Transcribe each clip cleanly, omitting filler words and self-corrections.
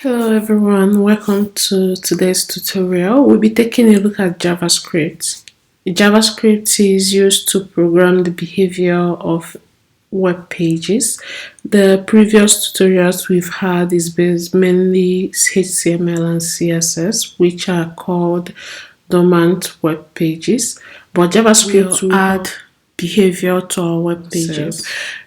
Hello everyone, welcome to today's tutorial. We'll be taking a look at JavaScript. JavaScript is used to program the behavior of web pages. The previous tutorials we've had is based mainly HTML and CSS, which are called dormant web pages, but JavaScript will add behavior to our web pages.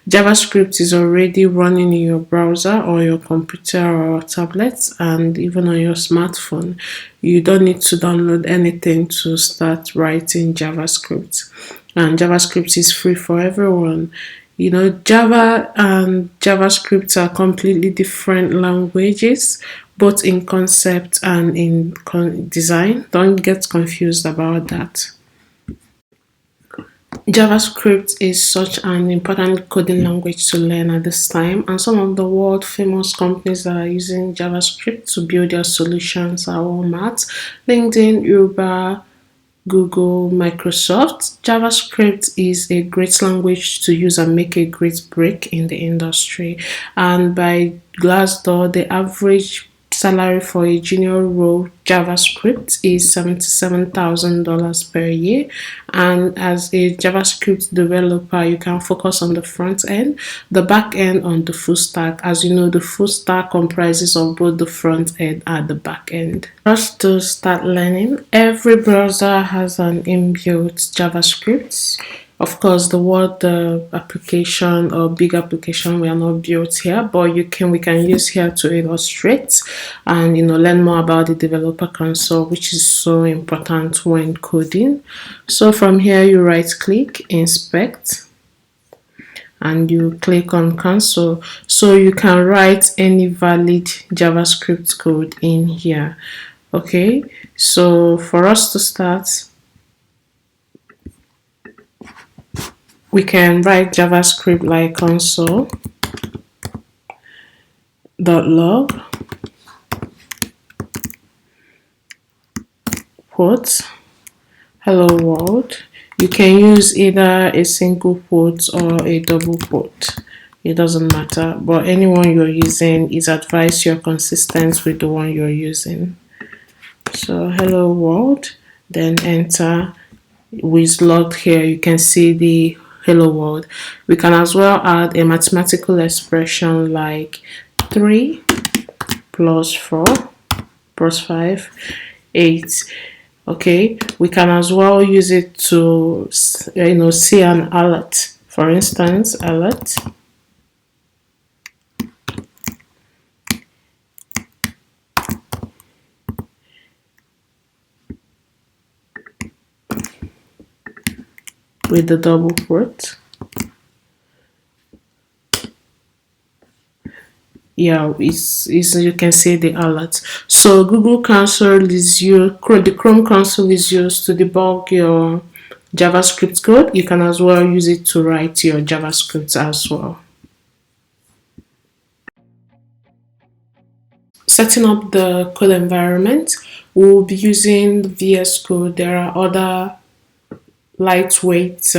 JavaScript is already running in your browser or your computer or tablet and even on your smartphone. You don't need to download anything to start writing JavaScript. And JavaScript is free for everyone. You know, Java and JavaScript are completely different languages, both in concept and in design. Don't get confused about that. JavaScript is such an important coding language to learn at this time, and some of the world famous companies that are using JavaScript to build their solutions are Walmart, LinkedIn, Uber, Google, Microsoft. JavaScript is a great language to use and make a great break in the industry. And by Glassdoor, the average salary for a junior role JavaScript is $77,000 per year, and as a JavaScript developer you can focus on the front end, the back end on the full stack. As you know, the full stack comprises of both the front end and the back end. Just to start learning, every browser has an inbuilt JavaScript. Of course, the word application or big application we are not built here, but we can use here to illustrate and learn more about the developer console, which is so important when coding. So from here you right click, inspect, and you click on console, so you can write any valid JavaScript code in here. Okay, so for us to start, we can write JavaScript like console.log quote hello world. You can use either a single quote or a double quote. It doesn't matter, but anyone you're using is advised you're consistent with the one you're using. So hello world, then enter. With logged here, you can see the hello world. We can as well add a mathematical expression like 3 plus 4 plus 5, 8. Okay, we can as well use it to see an alert. For instance, alert with the double quote. Yeah, it's you can see the alert. So Google console is the Chrome console is used to debug your JavaScript code. You can as well use it to write your JavaScript as well. Setting up the code environment, we'll be using the VS Code. There are other lightweight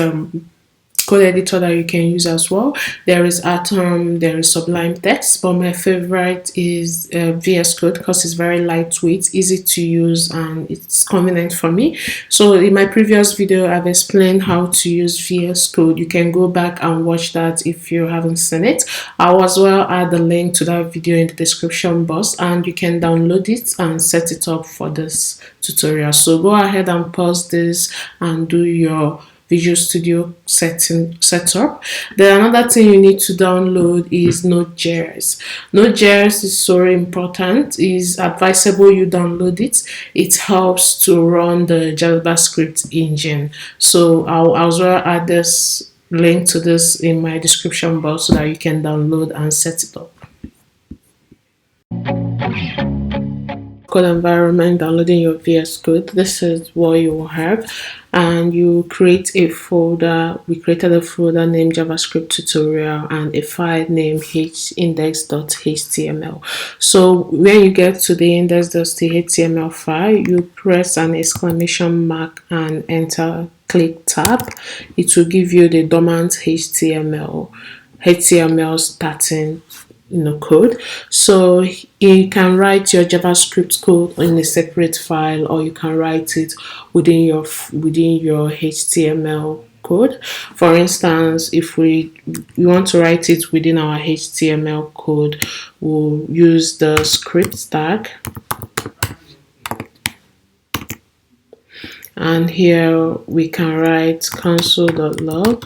code editor that you can use as well. There is Atom, there is Sublime Text, but my favorite is VS Code because it's very lightweight, easy to use, and it's convenient for me. So in my previous video I've explained how to use VS Code. You can go back and watch that if you haven't seen it. I'll as well add the link to that video in the description box, and you can download it and set it up for this tutorial. So go ahead and pause this and do your Visual Studio setup. Then another thing you need to download is Node.js. Node.js is so important. It's advisable you download it. It helps to run the JavaScript engine. So I'll as well add this link to this in my description box so that you can download and set it up. Code environment, downloading your VS Code. This is what you will have, and you create a folder. We created a folder named JavaScript tutorial and a file named index.html. So when you get to the index.html file, you press an exclamation mark and enter, click tab. It will give you the dormant HTML starting code. So you can write your JavaScript code in a separate file, or you can write it within your HTML code. For instance, if we want to write it within our HTML code, we'll use the script tag, and here we can write console.log.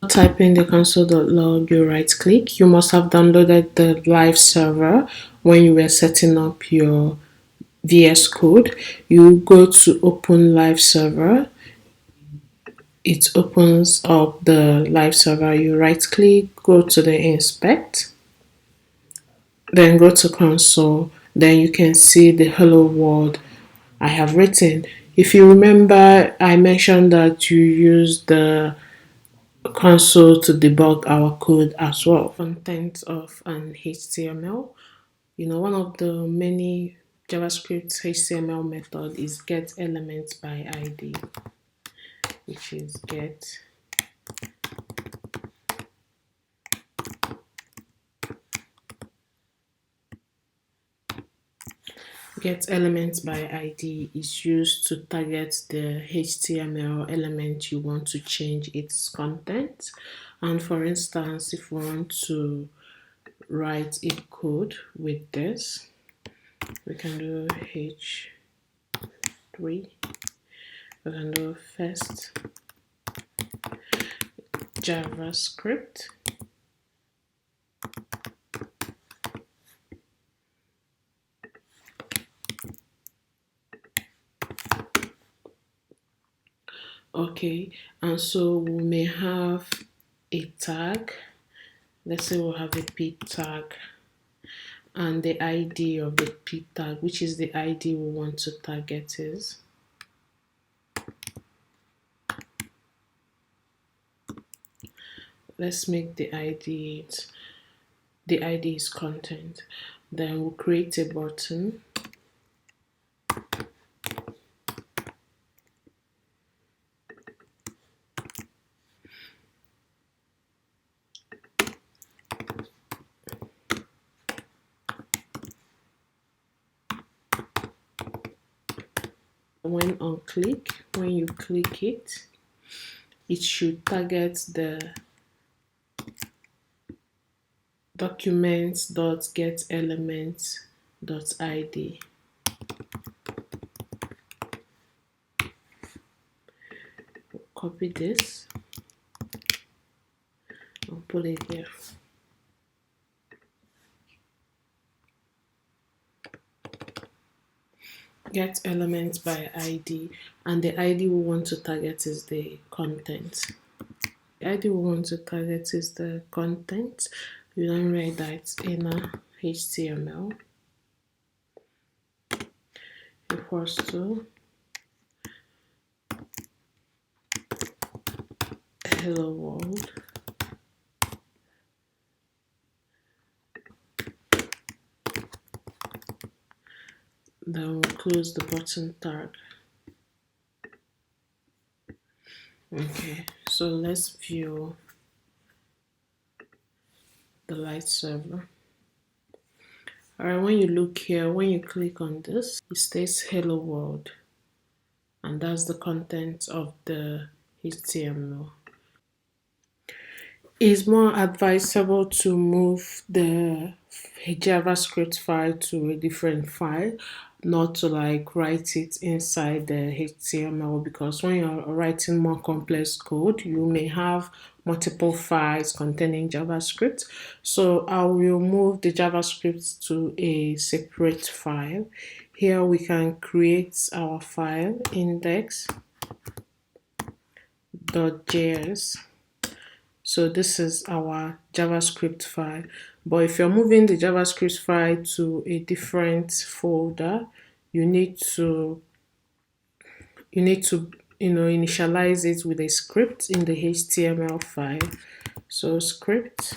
Type in the console.log, you right click. You must have downloaded the live server when you were setting up your VS Code. You go to open live server. It opens up the live server. You right click, go to the inspect, then go to console. Then you can see the hello world I have written. If you remember, I mentioned that you use the console to debug our code as well. Content of an HTML. One of the many JavaScript HTML method is get element by ID, which is get element by ID is used to target the HTML element you want to change its content. And for instance, if we want to write a code with this, we can do H3, we can do first JavaScript, okay, and so we may have a tag. Let's say we'll have a p tag and the ID of the p tag, which is the ID we want to target, is let's make the ID is content. Then we'll create a button. When you click it, it should target the documents.getElements.id. Copy this and put it here. Get elements by ID, and the ID we want to target is the content. The ID we want to target is the content. You don't write that inner HTML equals to hello world. Then we'll close the button tag. Okay, so let's view the light server. Alright, when you look here, when you click on this, it says hello world, and that's the content of the HTML. It's more advisable to move the JavaScript file to a different file, not to write it inside the HTML, because when you're writing more complex code, you may have multiple files containing JavaScript. So I will move the JavaScript to a separate file. Here we can create our file index.js. So this is our JavaScript file. But if you're moving the JavaScript file to a different folder, you need to initialize it with a script in the HTML file. So script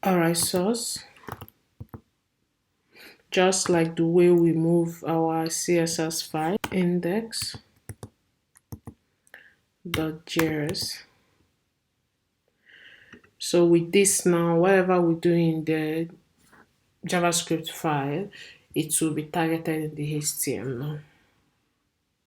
Alright, source. Just like the way we move our CSS file, index.js. So with this now, whatever we do in the JavaScript file, it will be targeted in the HTML.